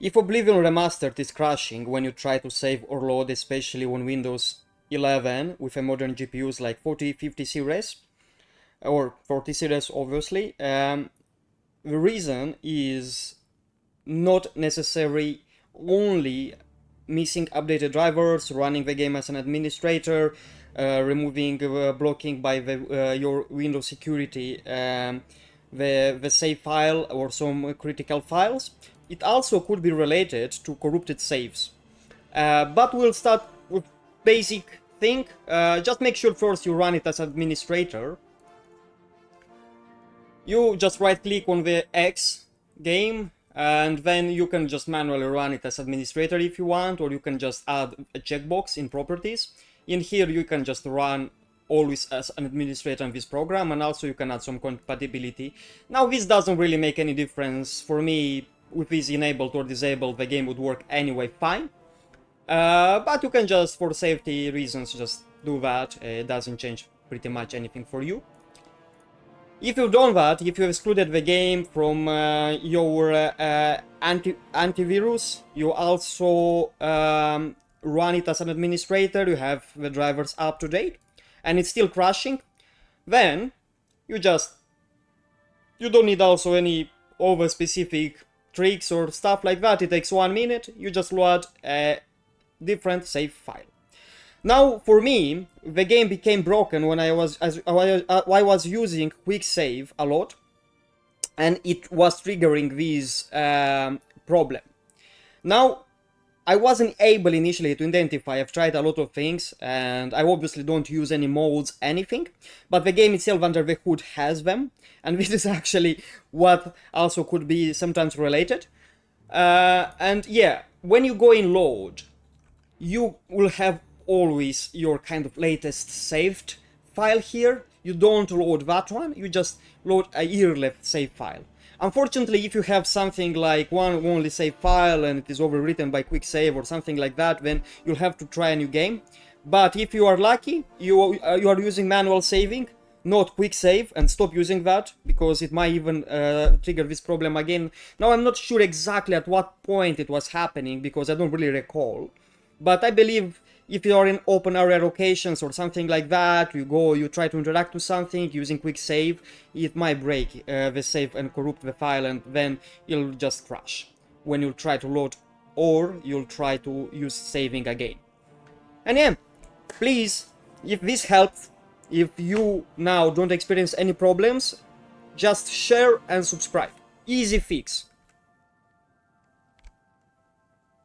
If Oblivion Remastered is crashing when you try to save or load, especially on Windows 11 with a modern GPUs like 4050 series, or 40 series obviously, the reason is not necessary only missing updated drivers, running the game as an administrator, removing blocking by your Windows security the save file or some critical files. It also could be related to corrupted saves. But we'll start with basic thing. Just make sure first you run it as administrator. You just right click on the X game, and then you can just manually run it as administrator if you want, or you can just add a checkbox in properties. In here you can just run always as an administrator in this program, and also you can add some compatibility. Now this doesn't really make any difference for me. With this enabled or disabled, the game would work anyway fine. But you can just, for safety reasons, just do that. It doesn't change pretty much anything for you. If you've done that, if you've excluded the game from your antivirus, you also run it as an administrator, you have the drivers up to date, and it's still crashing, then you don't need also any over specific tricks or stuff like that. It takes 1 minute, you just load a different save file. Now, for me, the game became broken when I was using quick save a lot, and it was triggering this problem. Now, I wasn't able initially to identify. I've tried a lot of things, and I obviously don't use any modes, anything, but the game itself under the hood has them, and this is actually what also could be sometimes related. And yeah, when you go in load, you will have always your kind of latest saved file here. You don't load that one, you just load a year left save file. Unfortunately, if you have something like one only save file and it is overwritten by quick save or something like that, then you'll have to try a new game. But if you are lucky, you are using manual saving, not quick save, and stop using that, because it might even trigger this problem again. Now, I'm not sure exactly at what point it was happening, because I don't really recall. But I believe if you are in open area locations or something like that, you try to interact with something using quick save, it might break the save and corrupt the file, and then you'll just crash when you try to load, or you'll try to use saving again. And yeah, please, if this helped, if you now don't experience any problems, just share and subscribe. Easy fix.